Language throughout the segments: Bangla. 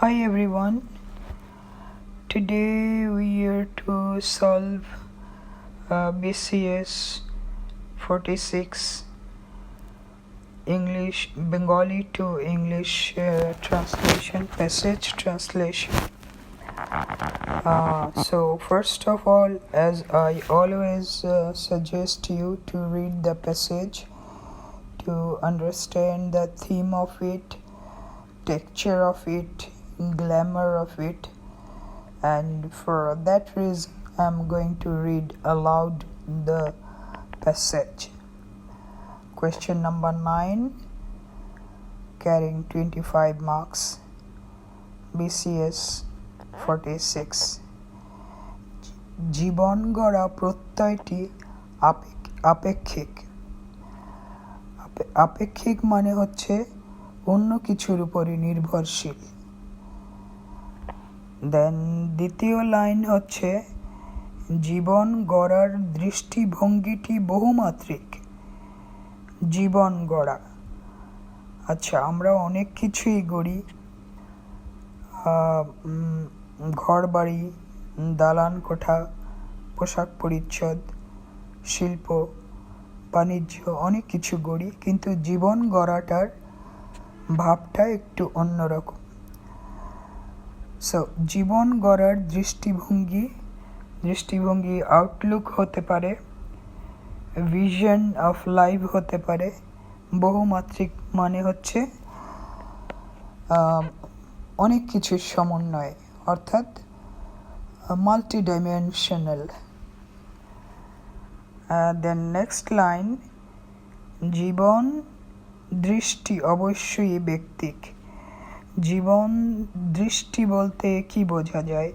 Hi everyone. Today we are to solve BCS 46 English Bengali to English translation passage translation. So first of all, as I always suggest you to read the passage to understand the theme of it, texture of it, glamour of it, and for that reason I'm going to read aloud the passage. Question number 9, carrying 25 marks, BCS 46. জীবন গড়া প্রত্যয়টি আপেক্ষিক। আপেক্ষিক মানে হচ্ছে অন্য কিছুর উপরে নির্ভরশীল। দেন দ্বিতীয় লাইন হচ্ছে জীবন গড়ার দৃষ্টিভঙ্গিটি বহুমাত্রিক। জীবন গড়া, আচ্ছা আমরা অনেক কিছুই গড়ি, ঘর বাড়ি, দালান কোঠা, পোশাক পরিচ্ছদ, শিল্প বাণিজ্য, অনেক কিছু গড়ি, কিন্তু জীবন গড়াটার ভাবটা একটু অন্যরকম। সো জীবন গড়ার দৃষ্টিভঙ্গি আউটলুক হতে পারে, ভিশন অফ লাইফ হতে পারে। বহুমাত্রিক মানে হচ্ছে অনেক কিছুর সমন্বয়, অর্থাৎ মাল্টিডাইমেনশনাল। দেন নেক্সট লাইন, জীবন দৃষ্টি অবশ্যই ব্যক্তিক। জীবন দৃষ্টি বলতে কি বোঝা যায়?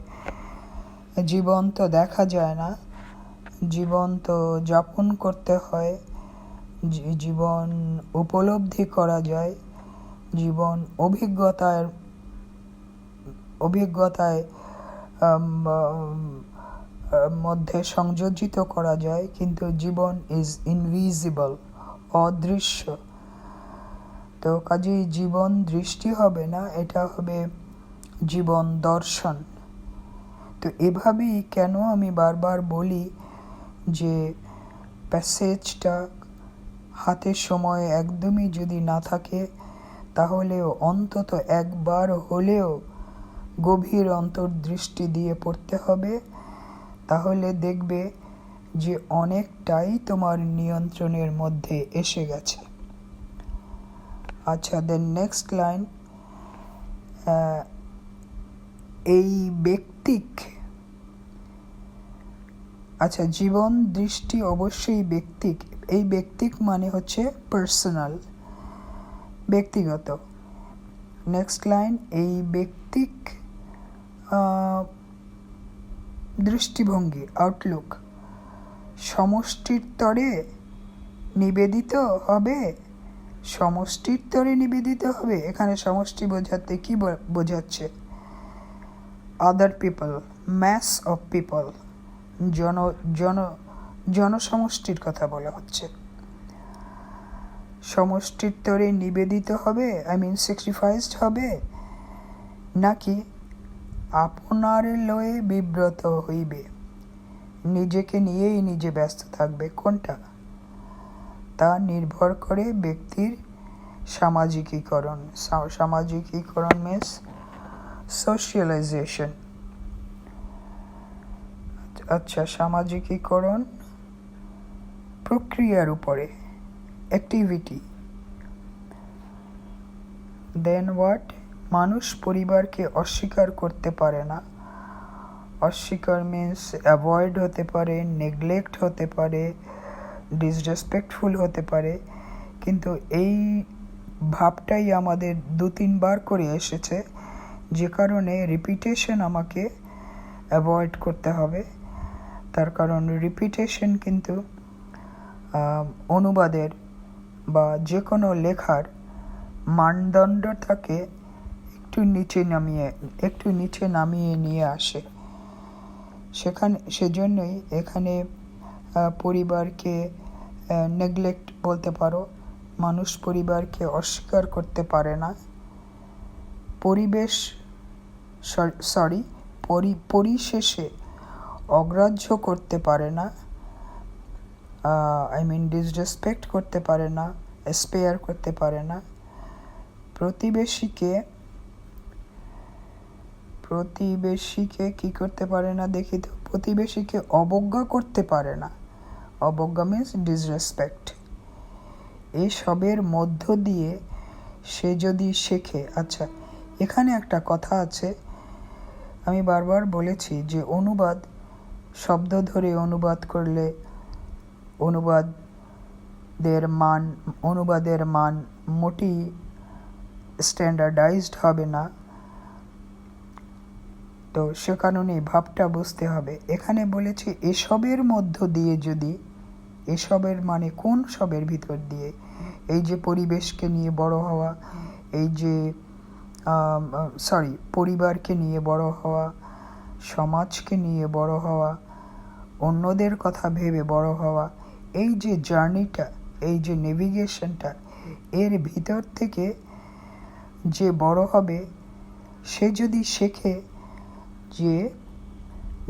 জীবন তো দেখা যায় না, জীবন তো যাপন করতে হয়, জীবন উপলব্ধি করা যায়, জীবন অভিজ্ঞতায় মধ্যে সংযোজিত করা যায়, কিন্তু জীবন ইজ ইনভিজিবল, অদৃশ্য। তো কাজেই জীবন দৃষ্টি হবে না, এটা হবে জীবন দর্শন। তো এভাবেই কেন আমি বারবার বলি যে প্যাসেজটা হাতে সময় একদমই যদি না থাকে, তাহলেও অন্তত একবার হলেও গভীর অন্তর্দৃষ্টি দিয়ে পড়তে হবে, তাহলে দেখবে যে অনেকটাই তোমার নিয়ন্ত্রণের মধ্যে এসে গেছে। আচ্ছা, দেন নেক্সট লাইন, এই ব্যক্তিক, আচ্ছা জীবন দৃষ্টি অবশ্যই ব্যক্তিক, এই ব্যক্তিক মানে হচ্ছে পার্সোনাল, ব্যক্তিগত। নেক্সট লাইন, এই ব্যক্তিক দৃষ্টিভঙ্গি আউটলুক সমষ্টির তরে নিবেদিত হবে। সমষ্টির তরে নিবেদিত হবে, এখানে সমষ্টি বোঝাতে কি বোঝাচ্ছে? Other people, mass of people, জনসমষ্টির কথা বলা হচ্ছে। সমষ্টির তরে নিবেদিত হবে, স্যাক্রিফাইসড হবে, নাকি আপনার লয়ে বিব্রত হইবে, নিজেকে নিয়েই নিজে ব্যস্ত থাকবে? কোনটা? তা নির্ভর করে ব্যক্তির সামাজিকীকরণ। সামাজিকীকরণ মিনস সোশিয়ালাইজেশন। আচ্ছা, সামাজিকীকরণ প্রক্রিয়ার উপরে, অ্যাক্টিভিটি। Then what? মানুষ পরিবারকে অস্বীকার করতে পারে না। অস্বীকার মিনস অ্যাভয়েড হতে পারে, নেগলেক্ট হতে পারে, ডিসরেসপেক্টফুল হতে পারে, কিন্তু এই ভাবটাই আমাদের 2-3 বার করে এসেছে, যে কারণে রিপিটেশন আমাকে অ্যাভয়েড করতে হবে। তার কারণ রিপিটেশন কিন্তু অনুবাদের বা যে কোনো লেখার মানদণ্ডটাকে একটু নিচে নামিয়ে নিয়ে আসে। সেজন্যই এখানে পরিবারকে নেগলেক্ট বলতে পারো, মানুষ পরিবারকে অস্বীকার করতে পারে না। পরিবেশ সরি পরিশেষে অগ্রাহ্য করতে পারে না, ডিসরেসপেক্ট করতে পারে না, স্পেয়ার করতে পারে না, প্রতিবেশীকে কি করতে পারে না দেখি তো, প্রতিবেশীকে অবজ্ঞা করতে পারে না। অবজ্ঞা মিন্স ডিসরেসপেক্ট। এসবের মধ্য দিয়ে সে যদি শেখে। আচ্ছা, এখানে একটা কথা আছে, আমি বারবার বলেছি যে অনুবাদ শব্দ ধরে অনুবাদ করলে অনুবাদের মান মোটেই স্ট্যান্ডার্ডাইজড হবে না। তো সে কারণে ভাবটা বুঝতে হবে। এখানে বলেছে এসবের মধ্য দিয়ে, যদি এসবের মানে কোন সবের ভিতর দিয়ে, এই যে পরিবেশকে নিয়ে বড় হওয়া, এই যে পরিবারকে নিয়ে বড় হওয়া, সমাজকে নিয়ে বড় হওয়া, অন্যদের কথা ভেবে বড় হওয়া, এই যে জার্নিটা, এই যে নেভিগেশনটা, এর ভিতর থেকে যে বড় হবে সে যদি শেখে যে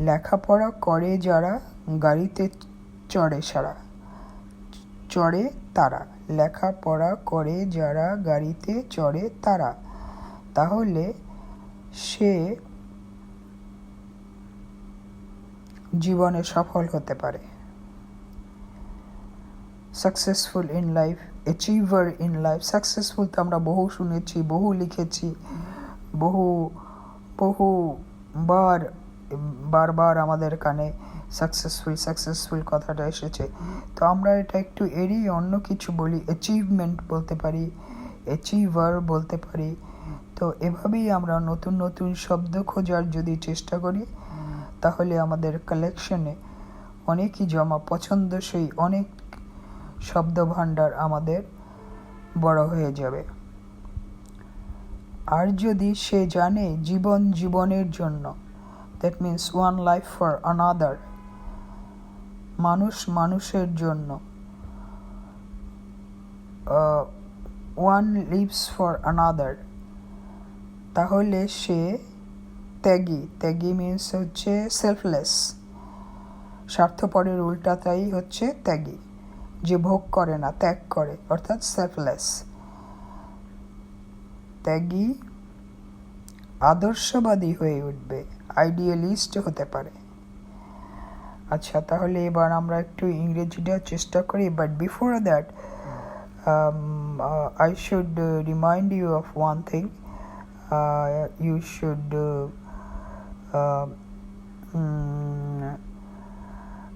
লেখাপড়া করে যারা গাড়িতে চড়ে তারা, লেখাপড়া করে যারা গাড়িতে চড়ে তারা, তাহলে সে জীবনে সফল হতে পারে। Successful in life, achiever in life. Successful তো আমরা বহু শুনেছি, বহু লিখেছি, বারবার আমাদের কানে সাকসেসফুল কথাটা এসেছে। তো আমরা এটা একটু এড়িয়ে অন্য কিছু বলি, অ্যাচিভমেন্ট বলতে পারি, অ্যাচিভার বলতে পারি। তো এভাবেই আমরা নতুন নতুন শব্দ খোঁজার যদি চেষ্টা করি, তাহলে আমাদের কালেকশনে অনেকই জমা, পছন্দসই অনেক শব্দ ভাণ্ডার আমাদের বড় হয়ে যাবে। আর যদি সে জানে জীবনের জন্য, that means one life for another, মানুষের জন্য, ওয়ান লিভস ফর আনাদার, তাহলে সে ত্যাগী মিন্স হচ্ছে সেলফলেস। স্বার্থপরের উল্টাটাই হচ্ছে ত্যাগী, যে ভোগ করে না, ত্যাগ করে, অর্থাৎ সেলফলেস। ত্যাগী আদর্শবাদী হয়ে উঠবে, আইডিয়ালিস্ট হতে পারে। আচ্ছা, তাহলে এবার আমরা একটু ইংরেজিটা চেষ্টা করি, but before that I should remind you of one thing. You should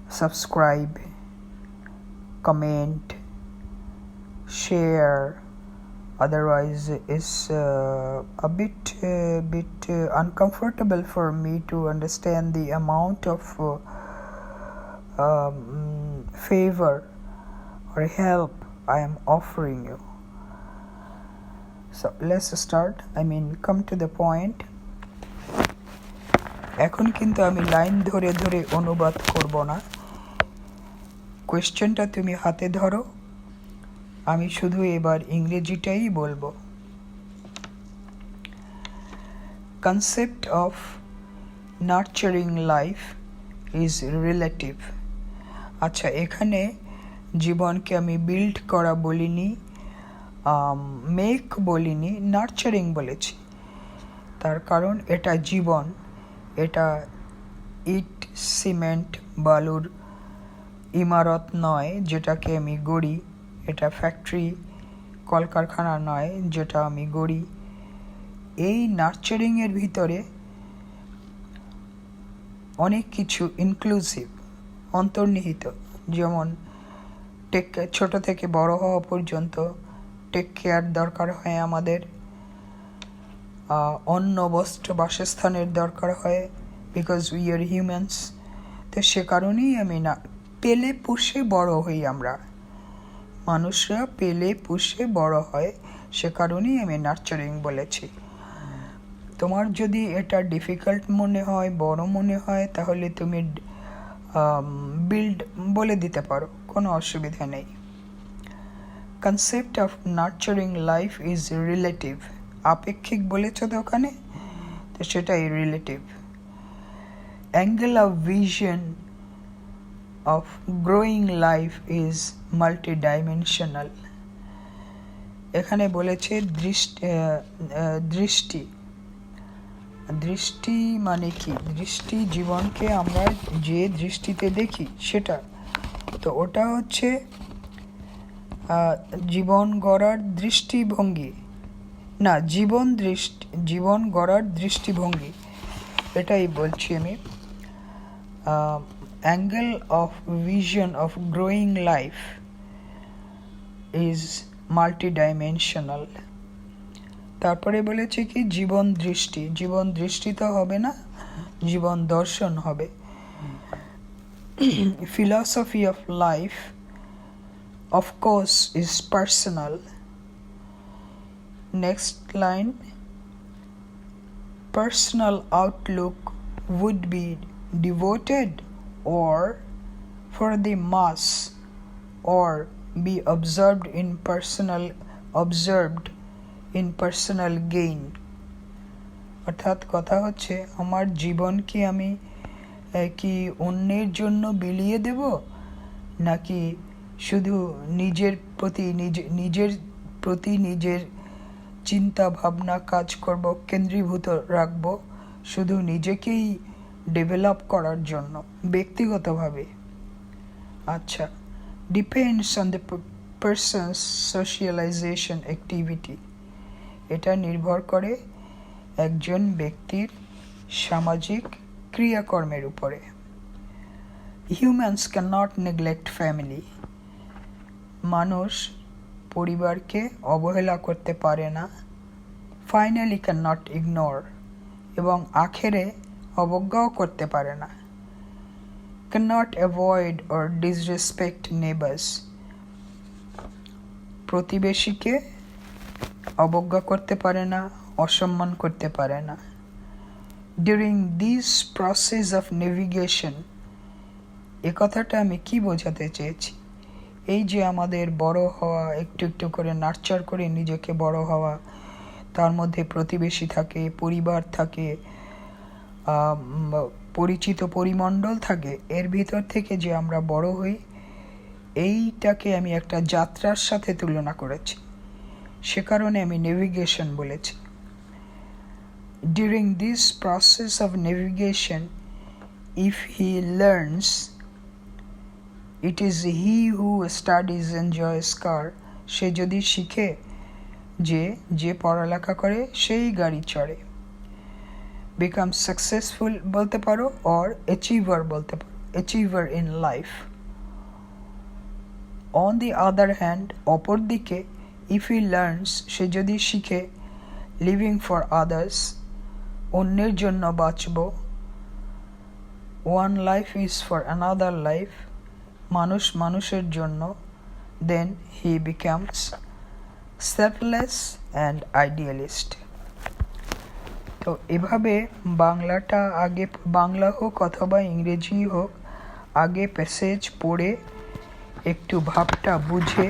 subscribe, comment, share. Otherwise it's a bit uncomfortable for me to understand the amount of favor or help I am offering you. So let's start, come to the point. এখন কিন্তু আমি লাইন ধরে ধরে অনুবাদ করব না। কোয়েশ্চেনটা তুমি হাতে ধরো, আমি শুধু এবার ইংরেজিটাই বলবো। Concept of nurturing life is relative. আচ্ছা, এখানে জীবনকে আমি বিল্ড করা বলিনি, মেক বলিনি, নার্চারিং বলেছি। তার কারণ এটা জীবন, এটা ইট সিমেন্ট বালুর ইমারত নয় যেটাকে আমি গড়ি, এটা ফ্যাক্টরি কলকারখানা নয় যেটা আমি গড়ি। এই নার্চারিংয়ের ভিতরে অনেক কিছু ইনক্লুসিভ, অন্তর্নিহিত, যেমন ছোট থেকে বড় হওয়া পর্যন্ত টেক কেয়ার দরকার হয় আমাদের, অন্ন বস্ত্র বাসস্থানের দরকার হয়, বিকজ উই আর হিউম্যানস। তো সে কারণেই আমি না পেলে পুষে বড় হই, আমরা মানুষরা পেলে পুষে বড় হয়, সে কারণেই আমি নার্চারিং বলেছি। তোমার যদি এটা ডিফিকাল্ট মনে হয়, বড় মনে হয়, তাহলে তুমি বিল্ড বলে দিতে পারো, কোনো অসুবিধা নেই। Concept of nurturing life is relative, আপেক্ষিক বলেছ তো ওখানে, তো সেটাই relative. Angle of vision of growing life is multidimensional. এখানে বলেছে দৃষ্টি দৃষ্টি মানে কি? দৃষ্টি জীবনকে আমরা যে দৃষ্টিতে দেখি সেটা, তো ওটা হচ্ছে জীবন গড়ার দৃষ্টিভঙ্গি, না জীবন গড়ার দৃষ্টিভঙ্গি, এটাই বলছি আমি। Angle of vision of growing life is multidimensional. তারপরে বলেছে কি জীবন দৃষ্টি তো হবে না, জীবন দর্শন হবে। Philosophy of life of course is personal. Next line, personal outlook would be devoted or for the mass or be observed in personal gain. অর্থাৎ কথা হচ্ছে আমার জীবন কি আমি কি অন্যের জন্য বিলিয়ে দেব, নাকি শুধু নিজের প্রতি নিজের চিন্তা ভাবনা কাজ করব, কেন্দ্রীভূত রাখব শুধু নিজেকেই ডেভেলপ করার জন্য ব্যক্তিগতভাবে। আচ্ছা, depends on the persons socialisation activity, এটা নির্ভর করে একজন ব্যক্তির সামাজিক ক্রিয়াকর্মের উপরে। Humans can not neglect family, মানুষ পরিবারকে অবহেলা করতে পারে না। ফাইনালি ক্যান নট ইগনোর, এবং আখেরে অবজ্ঞাও করতে পারে না। cannot avoid or disrespect neighbors, প্রতিবেশীকে অবজ্ঞা করতে পারে না, অসম্মান করতে পারে না। during this process of navigation, এ কথাটা আমি কি বোঝাতে চেয়েছি, এই যে আমাদের বড় হওয়া, একটু একটু করে নার্চার করে নিজেকে বড় হওয়া, তার মধ্যে প্রতিবেশী থাকে, পরিবার থাকে, পরিচিত পরিমণ্ডল থাকে, এর ভিতর থেকে যে আমরা বড় হই, এইটাকে আমি একটা যাত্রার সাথে তুলনা করেছি, সে কারণে আমি নেভিগেশন বলেছি। During this process of navigation if he learns, it is he who studies enjoys car, সে যদি শিখে যে পড়ালেখা করে সেই গাড়ি চড়ে। become successful বলতে পারো, or achiever বলতে পারো, achiever in life. On the other hand, অপর দিকে if he learns, সে যদি শিখে living for others, অন্যের জন্য বাঁচব, one life is for another life, মানুষের জন্য, then he becomes selfless and idealist. তো এভাবে বাংলাটা আগে, বাংলা হোক অথবা ইংরেজি হোক, আগে প্যাসেজ পড়ে একটু ভাবটা বুঝে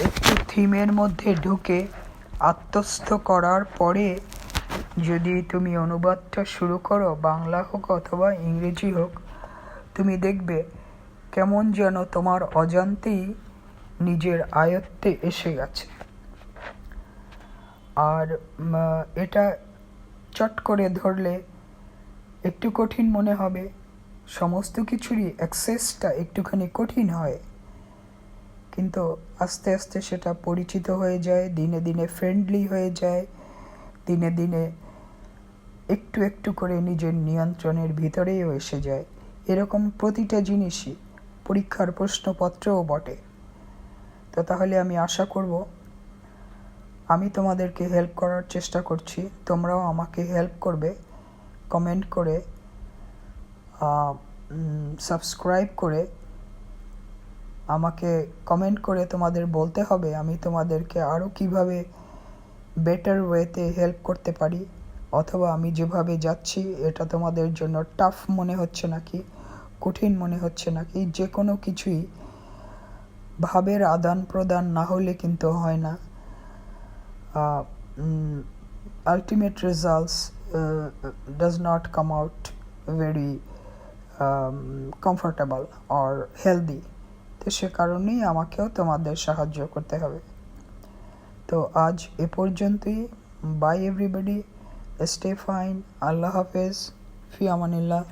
একটু থিমের মধ্যে ঢুকে আত্মস্থ করার পরে যদি তুমি অনুবাদটা শুরু করো, বাংলা হোক অথবা ইংরেজি হোক, তুমি দেখবে কেমন যেন তোমার অজান্তেই নিজের আয়ত্তে এসে গেছে। আর এটা চট করে ধরলে একটু কঠিন মনে হবে, সমস্ত কিছুরই অ্যাক্সেসটা একটুখানি কঠিন হয়, কিন্তু আস্তে আস্তে সেটা পরিচিত হয়ে যায়, দিনে দিনে ফ্রেন্ডলি হয়ে যায়, দিনে দিনে একটু একটু করে নিজের নিয়ন্ত্রণের ভিতরেও এসে যায়। এরকম প্রতিটা জিনিসই পরীক্ষার প্রশ্নপত্রও বটে। তো তাহলে আমি আশা করব আমি তোমাদেরকে হেল্প করার চেষ্টা করছি, তোমরাও আমাকে হেল্প করবে, কমেন্ট করে, সাবস্ক্রাইব করে, আমাকে কমেন্ট করে তোমাদের বলতে হবে আমি তোমাদেরকে আরও কিভাবে বেটার ওয়েতে হেল্প করতে পারি, অথবা আমি যেভাবে যাচ্ছি এটা তোমাদের জন্য টাফ মনে হচ্ছে নাকি, কঠিন মনে হচ্ছে নাকি। যে কোনো কিছুই ভাবের আদান প্রদান না হলে কিন্তু হয় না। ultimate results does not come out very comfortable or healthy. তো সে কারণেই আমাকেও তোমাদের সাহায্য করতে হবে। তো আজ এ পর্যন্তই। বাই এভরিবডি, স্টে ফাইন, আল্লাহ হাফেজ, ফি আমানিল্লাহ।